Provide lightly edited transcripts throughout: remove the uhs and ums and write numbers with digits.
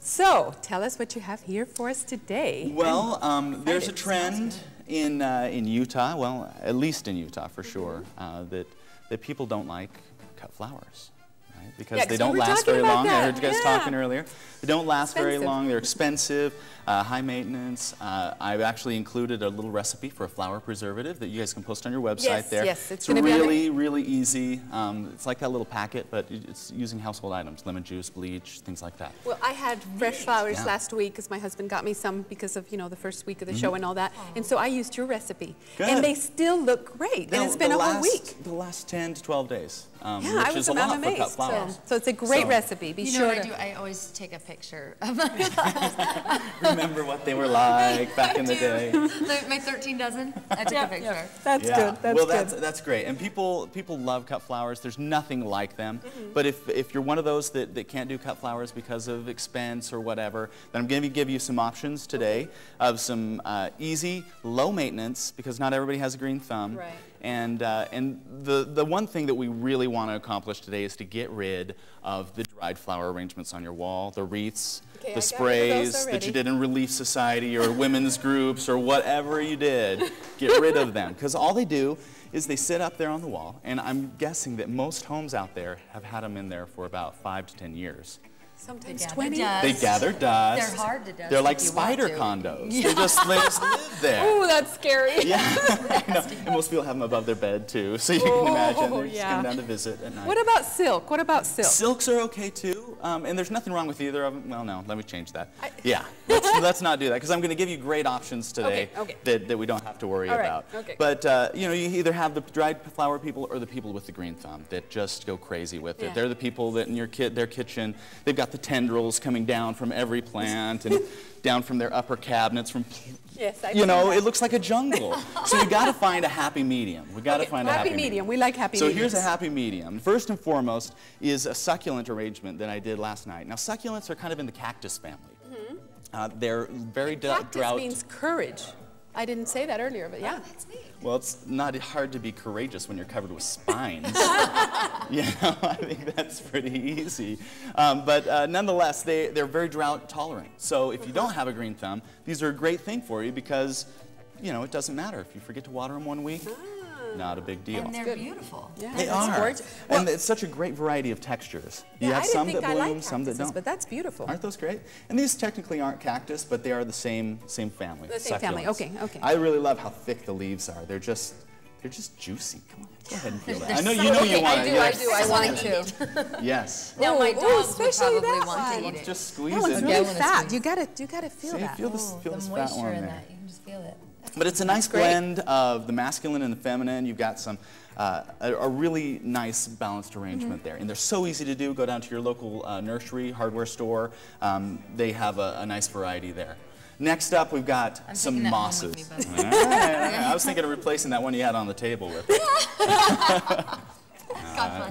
So, tell us what you have here for us today. Well, there's a trend in Utah, well, at least in Utah for sure, that people don't like cut flowers. Because they don't last very long. I heard you guys talking earlier. They don't last very long. They're expensive, high maintenance. I've actually included a little recipe for a flower preservative that you guys can post on your website there. Yes, it's really, really easy. It's like that little packet, but it's using household items, lemon juice, bleach, things like that. Well, I had fresh flowers last week because my husband got me some because of, the first week of the show and all that. And so I used your recipe. Good. And they still look great. And it's been a whole week. The last 10 to 12 days. Yeah, I was amazed. So it's a great recipe. Be sure what I do? I always take a picture of my flowers. Remember what they were like back in the day. My 13 dozen, I took a picture. Yeah. That's good. That's great. And people love cut flowers. There's nothing like them. But if you're one of those that can't do cut flowers because of expense or whatever, then I'm going to give you some options today of some easy, low maintenance, because not everybody has a green thumb. Right. And the one thing that we really want to accomplish today is to get rid of the dried flower arrangements on your wall, the wreaths, the sprays that you did in Relief Society or women's groups or whatever you did. Get rid of them, because all they do is they sit up there on the wall, and I'm guessing that most homes out there have had them in there for about 5 to 10 years. Sometimes 20. They gather dust. They're hard to dust. They're like spider condos. Yeah. They just live there. Oh, that's scary. Yeah. And most people have them above their bed too, so you can imagine they're just coming down to visit at night. What about silk? What about silk? Silks are okay too, and there's nothing wrong with either of them. Well, no, let me change that. Let's not do that, because I'm going to give you great options today that we don't have to worry about. Okay. But you either have the dried flower people or the people with the green thumb that just go crazy with it. They're the people that in their kitchen, they've got the tendrils coming down from every plant and down from their upper cabinets from it looks like a jungle. So you got to find a happy medium. We got to find a happy medium. We like happy mediums. So here's a happy medium. First and foremost is a succulent arrangement that I did last night. Now succulents are kind of in the cactus family. They're very drought. Cactus means courage. I didn't say that earlier, but yeah. Oh, that's neat. Well, it's not hard to be courageous when you're covered with spines. I think that's pretty easy. But nonetheless, they're very drought tolerant. So if you don't have a green thumb, these are a great thing for you because, it doesn't matter. If you forget to water them one week, not a big deal. And they're beautiful. Yeah, they are. And it's such a great variety of textures. You have some that bloom, some that don't. But that's beautiful. Aren't those great? And these technically aren't cactus, but they are the same family. The same family. Okay. I really love how thick the leaves are. They're just juicy. Come on, go ahead and feel that. I know you want it. I do. I want to. Yes. Now my dogs would especially probably that want to one. eat it. Just squeeze That one's it. really fat. You gotta feel that. Feel this the fat moisture one in there. that, you can just feel it. But it's a nice blend of the masculine and the feminine. You've got some a really nice balanced arrangement there. And they're so easy to do. Go down to your local nursery, hardware store. They have a nice variety there. Next up, we've got some mosses. I was thinking of replacing that one you had on the table with it.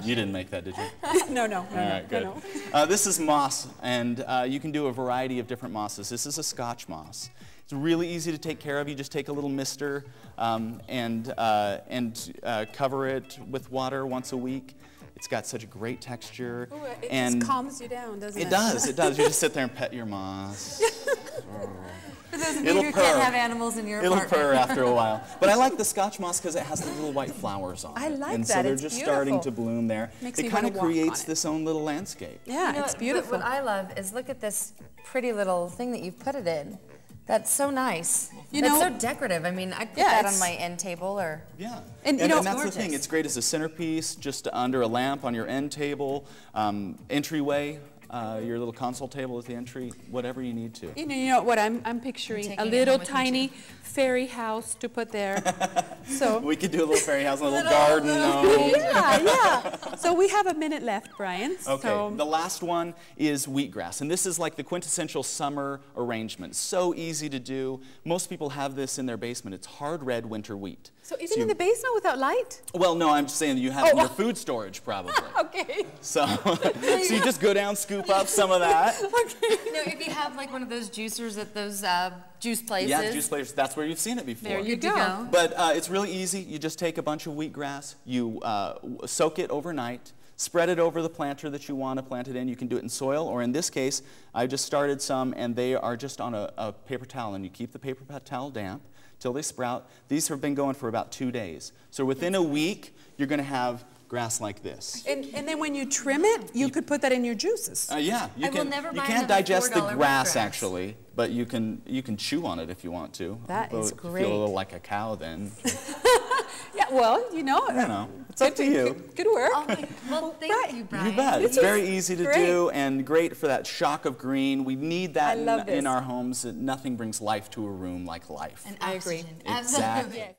You didn't make that, did you? No. All right, good. This is moss, and you can do a variety of different mosses. This is a Scotch moss. It's really easy to take care of. You just take a little mister and cover it with water once a week. It's got such a great texture. Ooh, it just calms you down, doesn't it? It does. It does. You just sit there and pet your moss. For those of you who can't have animals in your apartment. It'll purr after a while. But I like the Scotch moss because it has the little white flowers on it. I like and that. so they're it's just beautiful. starting to bloom there. Makes me it kind of wanna walk creates on it. this own little landscape. Yeah, it's beautiful. What I love is look at this pretty little thing that you've put it in. That's so nice. It's so decorative. I mean, I'd put that on my end table or... Yeah. And that's the thing. It's great as a centerpiece, just under a lamp on your end table, entryway. Your little console table at the entry, whatever you need to. You know what I'm picturing? A little tiny fairy house to put there. So we could do a little fairy house, a little garden. Yeah. So we have a minute left, Brian. Okay. So. The last one is wheatgrass, and this is like the quintessential summer arrangement. So easy to do. Most people have this in their basement. It's hard red winter wheat. So even in the basement without light? Well, no, I'm just saying you have it in your food storage probably. Okay. So you just go down, scoop up some of that. Okay. If you have like one of those juicers at those juice places. Yeah, juice places. That's where you've seen it before. There you go. But it's really easy. You just take a bunch of wheatgrass, you soak it overnight Spread it over the planter that you want to plant it in. You can do it in soil, or in this case, I just started some, and they are just on a paper towel, and you keep the paper towel damp till they sprout. These have been going for about 2 days. So within a week, you're going to have grass like this. And then when you trim it, you could put that in your juices. Yeah, you can't digest the grass actually, but you can chew on it if you want to. That is great. Feel a little like a cow then. Yeah, well, it's up to you. Good work. Oh well, thank you, Brian. You bet. It's very easy to do and great for that shock of green. We need that in our homes. Nothing brings life to a room like life. And I agree. oxygen. Exactly.